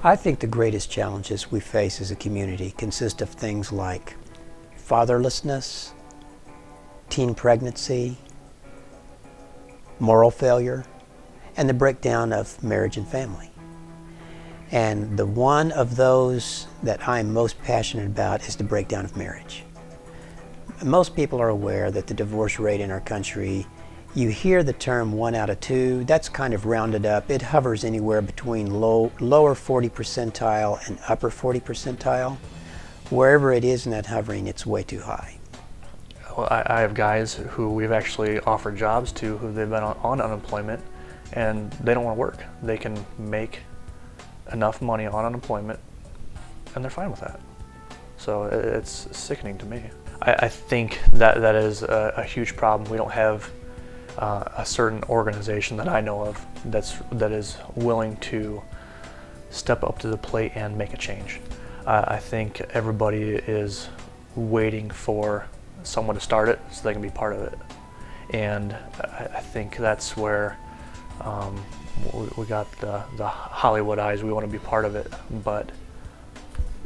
I think the greatest challenges we face as a community consist of things like fatherlessness, teen pregnancy, moral failure, and the breakdown of marriage and family. And the one of those that I'm most passionate about is the breakdown of marriage. Most people are aware that the divorce rate in our country, you hear the term 1 out of 2, that's kind of rounded up. It hovers anywhere between lower 40 percentile and upper 40 percentile. Wherever it is in that hovering, it's way too high. Well, I have guys who we've actually offered jobs to who they've been on unemployment and they don't want to work. They can make enough money on unemployment and they're fine with that. So it's sickening to me. I think that is a huge problem. We don't have a certain organization that I know of that is willing to step up to the plate and make a change. I think everybody is waiting for someone to start it so they can be part of it. And I think that's where we got the Hollywood eyes. We want to be part of it, but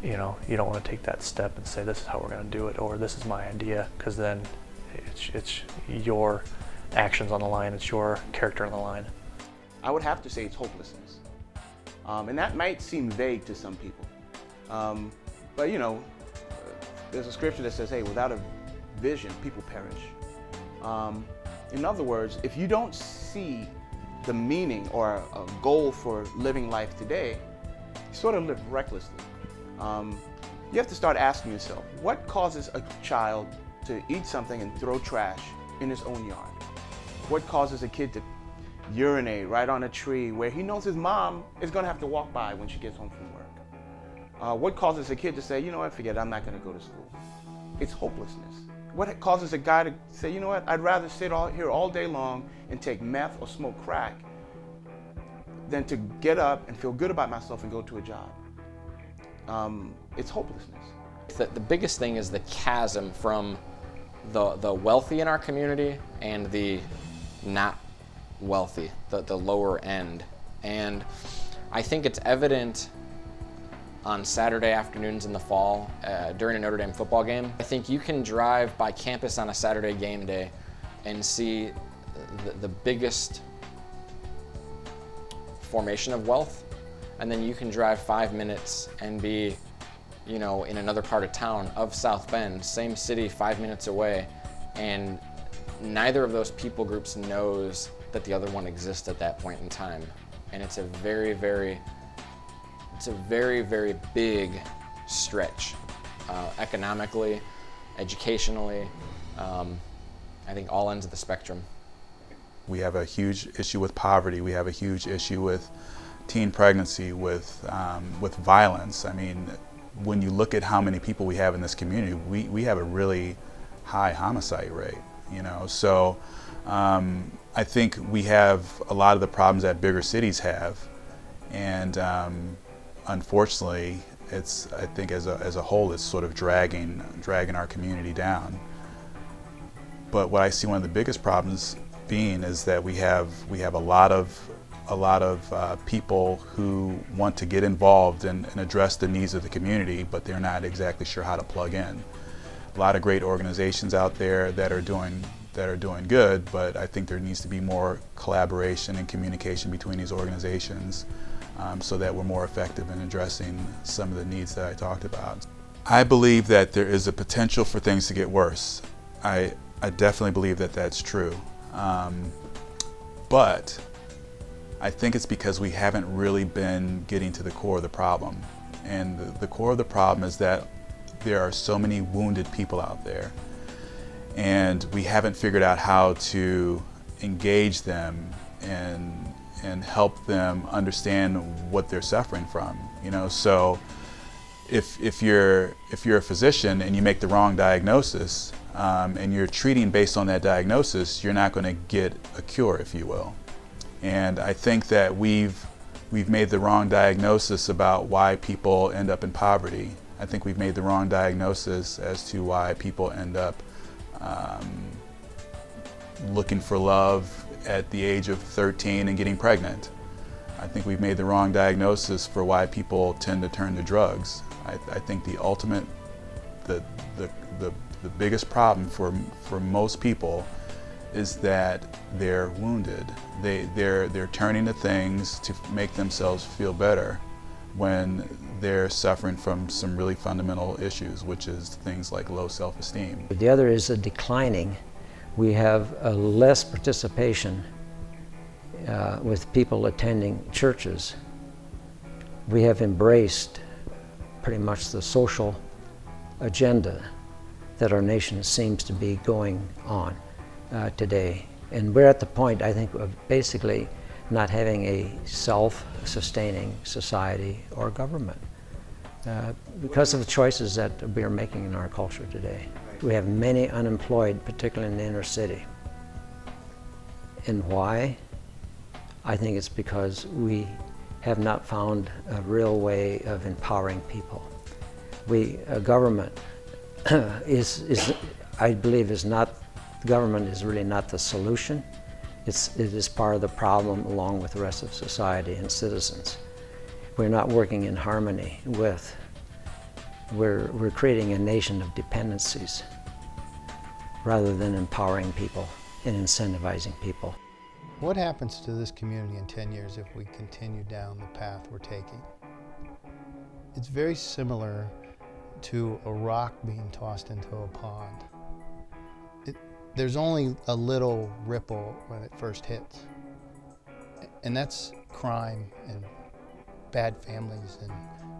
you don't want to take that step and say this is how we're going to do it or this is my idea, because then it's your actions on the line, it's your character on the line. I would have to say it's hopelessness. And that might seem vague to some people. But there's a scripture that says, hey, without a vision, people perish. In other words, if you don't see the meaning or a goal for living life today, you sort of live recklessly. You have to start asking yourself, what causes a child to eat something and throw trash in his own yard? What causes a kid to urinate right on a tree where he knows his mom is going to have to walk by when she gets home from work? What causes a kid to say, you know what, forget it, I'm not going to go to school? It's hopelessness. What causes a guy to say, you know what, I'd rather sit here all day long and take meth or smoke crack than to get up and feel good about myself and go to a job? It's hopelessness. The biggest thing is the chasm from the wealthy in our community and the not wealthy, the lower end. And I think it's evident on Saturday afternoons in the fall during a Notre Dame football game. I think you can drive by campus on a Saturday game day and see the biggest formation of wealth, and then you can drive 5 minutes and be in another part of town of South Bend, same city, 5 minutes away, and neither of those people groups knows that the other one exists at that point in time. And it's a very, very big stretch, economically, educationally, I think all ends of the spectrum. We have a huge issue with poverty. We have a huge issue with teen pregnancy, with violence. I mean, when you look at how many people we have in this community, we have a really high homicide rate, So I think we have a lot of the problems that bigger cities have, and unfortunately, I think as a whole, it's sort of dragging our community down. But what I see one of the biggest problems being is that we have a lot of people who want to get involved and address the needs of the community, but they're not exactly sure how to plug in. A lot of great organizations out there that are doing good, but I think there needs to be more collaboration and communication between these organizations so that we're more effective in addressing some of the needs that I talked about. I believe that there is a potential for things to get worse. I definitely believe that that's true. But I think it's because we haven't really been getting to the core of the problem. And the core of the problem is that there are so many wounded people out there, and we haven't figured out how to engage them and help them understand what they're suffering from. So if you're a physician and you make the wrong diagnosis and you're treating based on that diagnosis, you're not going to get a cure, if you will. And I think that we've made the wrong diagnosis about why people end up in poverty. I think we've made the wrong diagnosis as to why people end up looking for love at the age of 13 and getting pregnant. I think we've made the wrong diagnosis for why people tend to turn to drugs. I think the ultimate, the biggest problem for most people is that they're wounded. They're turning to things to make themselves feel better when they're suffering from some really fundamental issues, which is things like low self-esteem. The other is a declining. We have a less participation with people attending churches. We have embraced pretty much the social agenda that our nation seems to be going on today. And we're at the point, I think, of basically not having a self-sustaining society or government because of the choices that we are making in our culture today. We have many unemployed, particularly in the inner city. And why? I think it's because we have not found a real way of empowering people. Government I believe government is really not the solution. It is part of the problem along with the rest of society and citizens. We're not working in harmony with, we're creating a nation of dependencies rather than empowering people and incentivizing people. What happens to this community in 10 years if we continue down the path we're taking? It's very similar to a rock being tossed into a pond. There's only a little ripple when it first hits. And that's crime and bad families and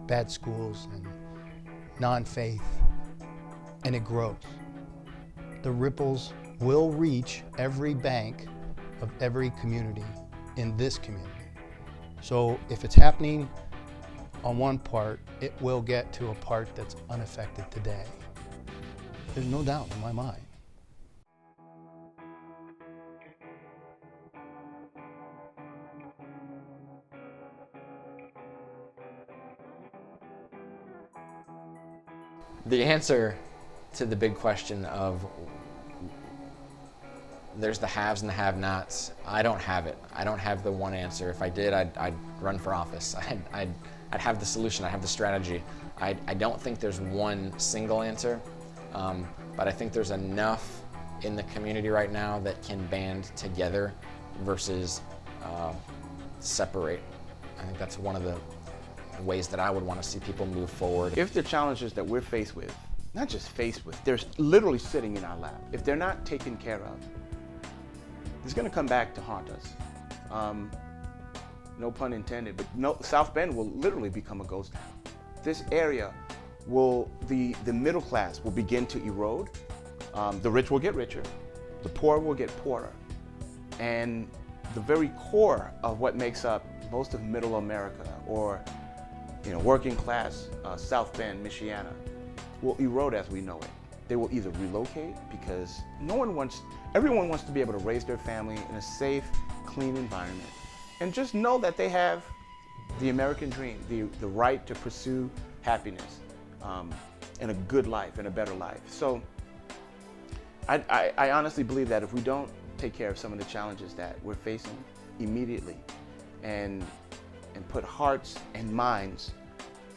bad schools and non-faith. And it grows. The ripples will reach every bank of every community in this community. So if it's happening on one part, it will get to a part that's unaffected today. There's no doubt in my mind. The answer to the big question of there's the haves and the have-nots, I don't have it. I don't have the one answer. If I did, I'd run for office. I'd have the solution, I'd have the strategy. I don't think there's one single answer, but I think there's enough in the community right now that can band together versus separate. I think that's one of the ways that I would want to see people move forward. If the challenges that we're faced with, not just faced with, they're literally sitting in our lap. If they're not taken care of, it's going to come back to haunt us. No pun intended, but no, South Bend will literally become a ghost town. This area will, the middle class will begin to erode. The rich will get richer. The poor will get poorer. And the very core of what makes up most of middle America, or working class South Bend, Michiana, will erode as we know it. They will either relocate because everyone wants to be able to raise their family in a safe, clean environment, and just know that they have the American dream, the right to pursue happiness and a good life and a better life. So I honestly believe that if we don't take care of some of the challenges that we're facing immediately and put hearts and minds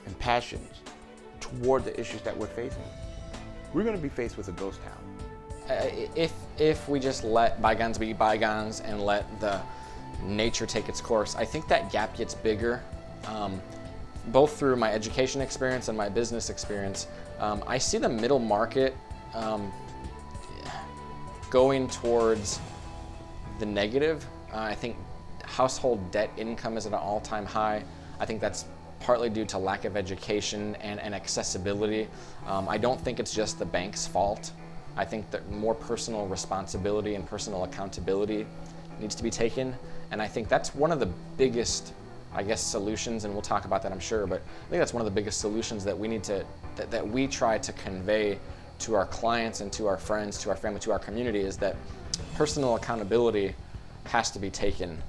and passions toward the issues that we're facing, we're going to be faced with a ghost town. If we just let bygones be bygones and let the nature take its course, I think that gap gets bigger. Both through my education experience and my business experience, I see the middle market going towards the negative. I think household debt income is at an all-time high. I think that's partly due to lack of education and accessibility. I don't think it's just the bank's fault. I think that more personal responsibility and personal accountability needs to be taken. And I think that's one of the biggest, solutions, and we'll talk about that, I'm sure, but I think that's one of the biggest solutions that we need to, that we try to convey to our clients and to our friends, to our family, to our community, is that personal accountability has to be taken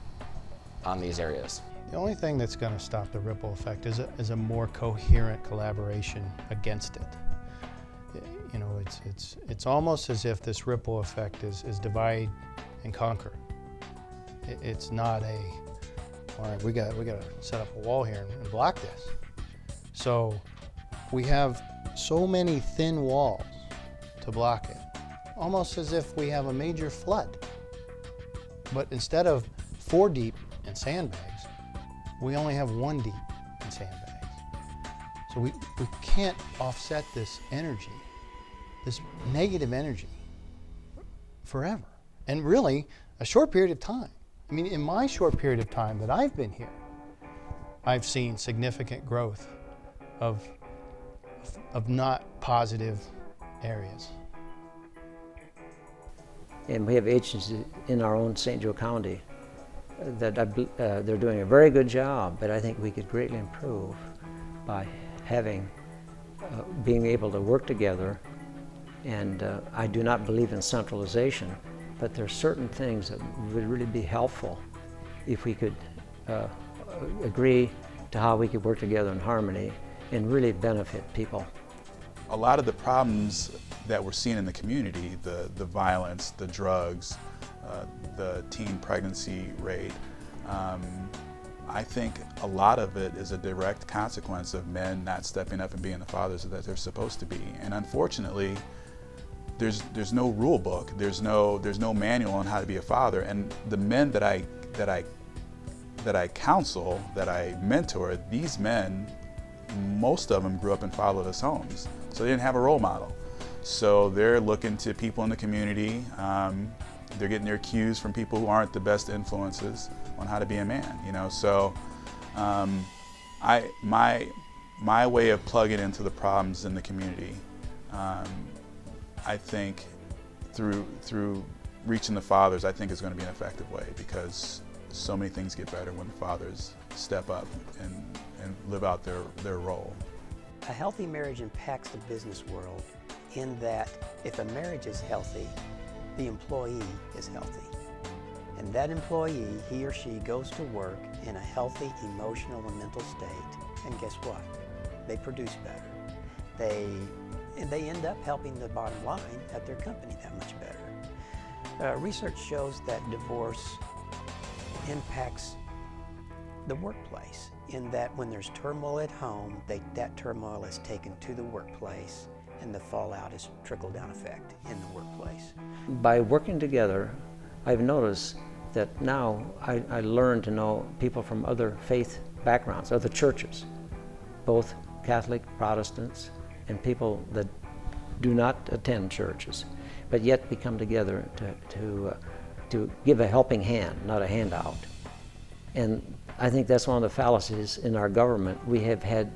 on these areas. The only thing that's going to stop the ripple effect is a more coherent collaboration against it. It's almost as if this ripple effect is divide and conquer. It's not all right, we got to set up a wall here and block this. So we have so many thin walls to block it, almost as if we have a major flood. But instead of 4 deep in sandbags, we only have 1 deep in sandbags. So we can't offset this energy, this negative energy, forever. And really, a short period of time. I mean, in my short period of time that I've been here, I've seen significant growth of not positive areas. And we have agencies in our own St. Joe County that they're doing a very good job, but I think we could greatly improve by having, being able to work together. And I do not believe in centralization, but there are certain things that would really be helpful if we could agree to how we could work together in harmony and really benefit people. A lot of the problems that we're seeing in the community, the violence, the drugs, the teen pregnancy rate, I think a lot of it is a direct consequence of men not stepping up and being the fathers that they're supposed to be. And unfortunately, there's no rule book, there's no manual on how to be a father. And the men that I counsel, that I mentor, these men, most of them grew up in fatherless homes, so they didn't have a role model. So they're looking to people in the community. They're getting their cues from people who aren't the best influences on how to be a man. You know, so my way of plugging into the problems in the community, I think through reaching the fathers, I think is going to be an effective way, because so many things get better when the fathers step up and live out their role. A healthy marriage impacts the business world in that if a marriage is healthy, the employee is healthy. And that employee, he or she, goes to work in a healthy emotional and mental state, and guess what? They produce better. They end up helping the bottom line at their company that much better. Research shows that divorce impacts the workplace, in that when there's turmoil at home, that turmoil is taken to the workplace, and the fallout is trickle-down effect in the workplace. By working together, I've noticed that now I learn to know people from other faith backgrounds, other churches, both Catholic, Protestants, and people that do not attend churches, but yet we come together to give a helping hand, not a handout. And I think that's one of the fallacies in our government. We have had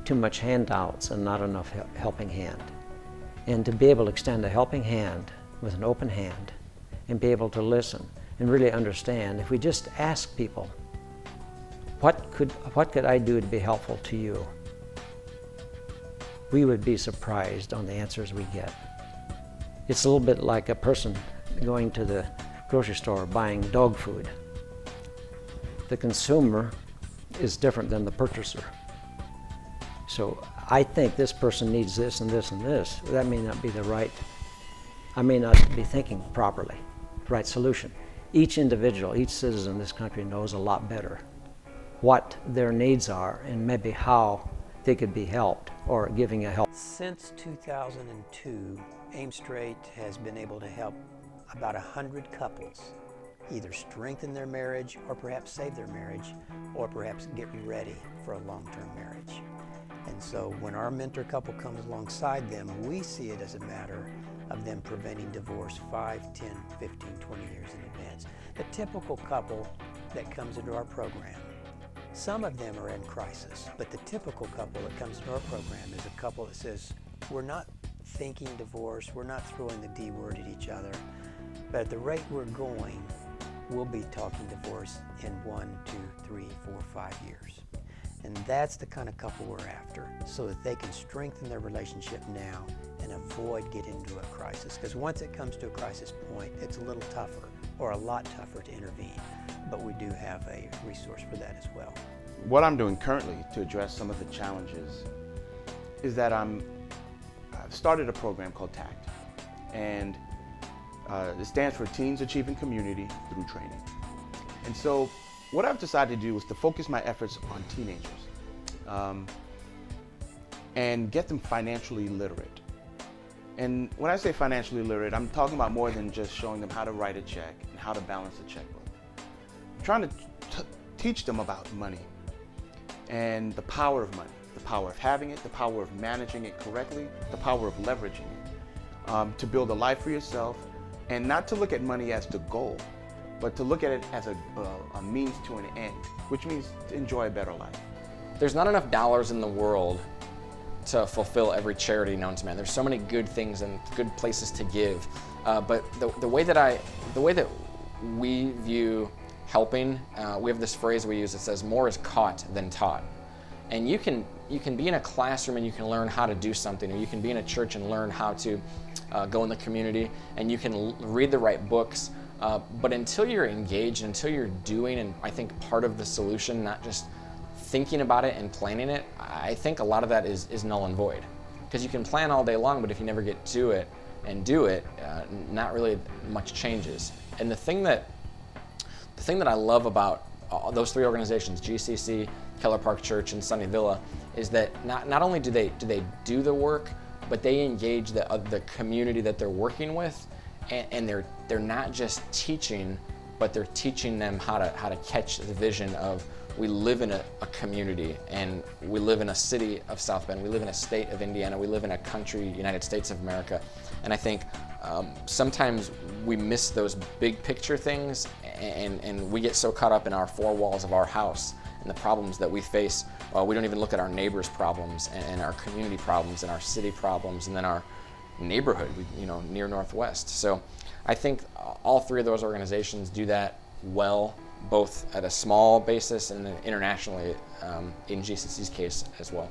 too much handouts and not enough helping hand. And to be able to extend a helping hand with an open hand and be able to listen and really understand, if we just ask people, what could I do to be helpful to you? We would be surprised on the answers we get. It's a little bit like a person going to the grocery store buying dog food. The consumer is different than the purchaser. So I think this person needs this and this and this. That may not be I may not be thinking properly, the right solution. Each individual, each citizen in this country knows a lot better what their needs are and maybe how they could be helped or giving a help. Since 2002, Aim Straight has been able to help about 100 couples either strengthen their marriage or perhaps save their marriage or perhaps get ready for a long-term marriage. And so when our mentor couple comes alongside them, we see it as a matter of them preventing divorce 5, 10, 15, 20 years in advance. The typical couple that comes into our program, some of them are in crisis, but the typical couple that comes into our program is a couple that says, we're not thinking divorce, we're not throwing the D word at each other, but at the rate we're going, we'll be talking divorce in 1, 2, 3, 4, 5 years. And that's the kind of couple we're after, so that they can strengthen their relationship now and avoid getting into a crisis. Because once it comes to a crisis point, it's a little tougher, or a lot tougher to intervene. But we do have a resource for that as well. What I'm doing currently to address some of the challenges is that I've started a program called TACT. And it stands for Teens Achieving Community Through Training. And so what I've decided to do is to focus my efforts on teenagers and get them financially literate. And when I say financially literate, I'm talking about more than just showing them how to write a check and how to balance a checkbook. I'm trying to teach them about money and the power of money, the power of having it, the power of managing it correctly, the power of leveraging it, to build a life for yourself, and not to look at money as the goal, but to look at it as a means to an end, which means to enjoy a better life. There's not enough dollars in the world to fulfill every charity known to man. There's so many good things and good places to give, but the way that we view helping, we have this phrase we use that says more is caught than taught. And you can be in a classroom and you can learn how to do something, or you can be in a church and learn how to go in the community, and you can read the right books, but until you're engaged, until you're doing, and I think part of the solution, not just thinking about it and planning it, I think a lot of that is null and void. Because you can plan all day long, but if you never get to it and do it, not really much changes. And the thing that I love about those three organizations, GCC, Keller Park Church, and Sunny Villa, is that not only do they do the work, but they engage the community that they're working with, and they're not just teaching, but they're teaching them how to catch the vision of, we live in a community, and we live in a city of South Bend, we live in a state of Indiana, we live in a country, United States of America. And I think sometimes we miss those big picture things, and we get so caught up in our four walls of our house and the problems that we face. We don't even look at our neighbors' problems and our community problems and our city problems and then our neighborhood, near Northwest. So I think all three of those organizations do that well, both at a small basis and then internationally, in GCC's case as well.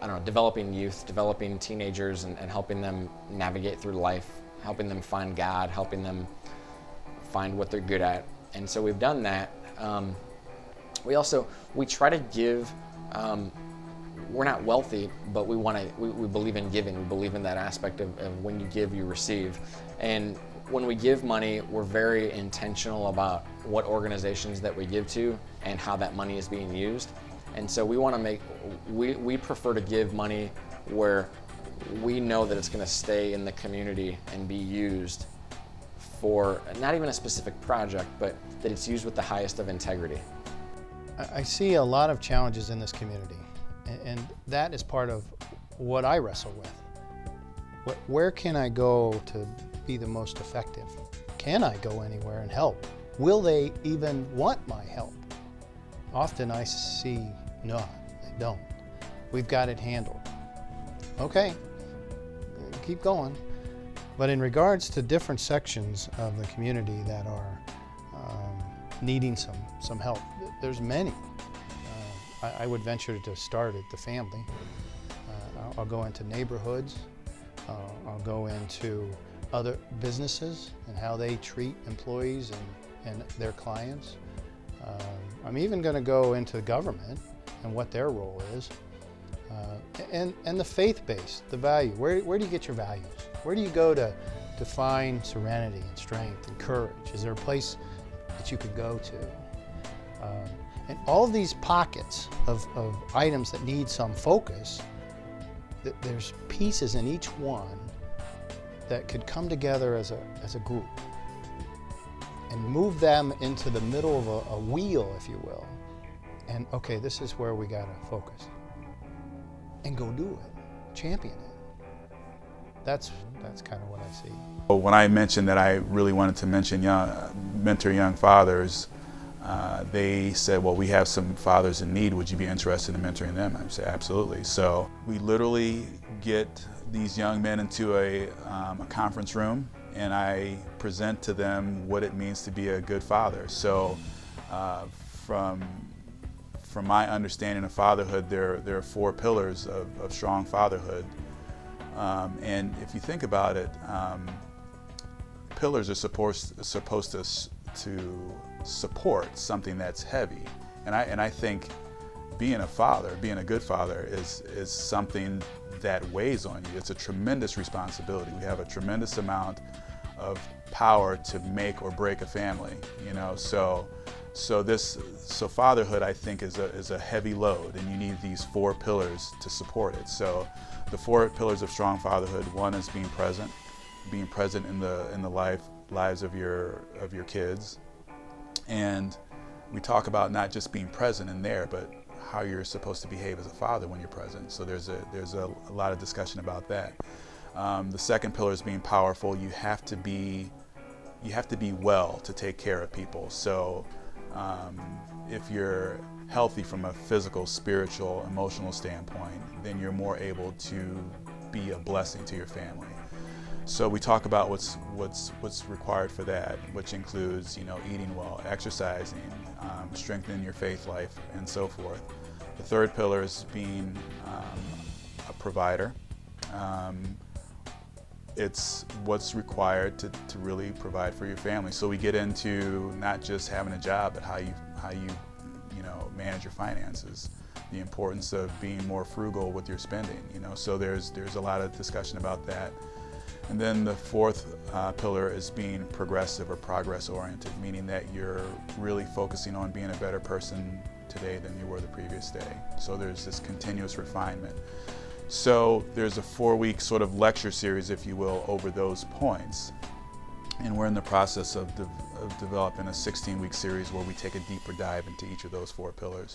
I don't know, developing youth, developing teenagers, and helping them navigate through life, helping them find God, helping them find what they're good at. And so we've done that. We try to give, we're not wealthy, but we believe in giving. We believe in that aspect of when you give, you receive. And when we give money, we're very intentional about what organizations that we give to and how that money is being used. And so we prefer to give money where we know that it's going to stay in the community and be used for not even a specific project, but that it's used with the highest of integrity. I see a lot of challenges in this community, and that is part of what I wrestle with. Where can I go to be the most effective? Can I go anywhere and help? Will they even want my help? Often I see, no, they don't. We've got it handled. Okay, keep going. But in regards to different sections of the community that are needing some help, there's many. I would venture to start at the family. I'll go into neighborhoods. I'll go into other businesses and how they treat employees and their clients. I'm even going to go into government and what their role is. And the faith-based, the value. Where do you get your values? Where do you go to find serenity and strength and courage? Is there a place that you could go to? And all of these pockets of items that need some focus, there's pieces in each one that could come together as a group and move them into the middle of a wheel, if you will. And okay, this is where we gotta focus. And go do it, champion it. That's kind of what I see. When I mentioned that I really wanted to mentor young fathers, they said, well, we have some fathers in need. Would you be interested in mentoring them? I said, absolutely. So we literally get these young men into a conference room, and I present to them what it means to be a good father. So from my understanding of fatherhood, there are 4 pillars of strong fatherhood. And if you think about it, pillars are supposed to support something that's heavy. And I think being a father, being a good father is something that weighs on you. It's a tremendous responsibility. We have a tremendous amount of power to make or break a family, So So fatherhood, I think, is a heavy load, and you need these 4 pillars to support it. So the 4 pillars of strong fatherhood: one is being present in the lives of your kids. And we talk about not just being present in there, but how you're supposed to behave as a father when you're present. So there's a lot of discussion about that. The second pillar is being powerful. You have to be well to take care of people. So if you're healthy from a physical, spiritual, emotional standpoint, then you're more able to be a blessing to your family. So we talk about what's required for that, which includes, eating well, exercising, strengthening your faith life, and so forth. The third pillar is being a provider. It's what's required to really provide for your family. So we get into not just having a job, but how you manage your finances, the importance of being more frugal with your spending. So there's a lot of discussion about that. And then the fourth pillar is being progressive or progress-oriented, meaning that you're really focusing on being a better person today than you were the previous day. So there's this continuous refinement. So there's a 4-week sort of lecture series, if you will, over those points. And we're in the process of developing a 16-week series where we take a deeper dive into each of those 4 pillars.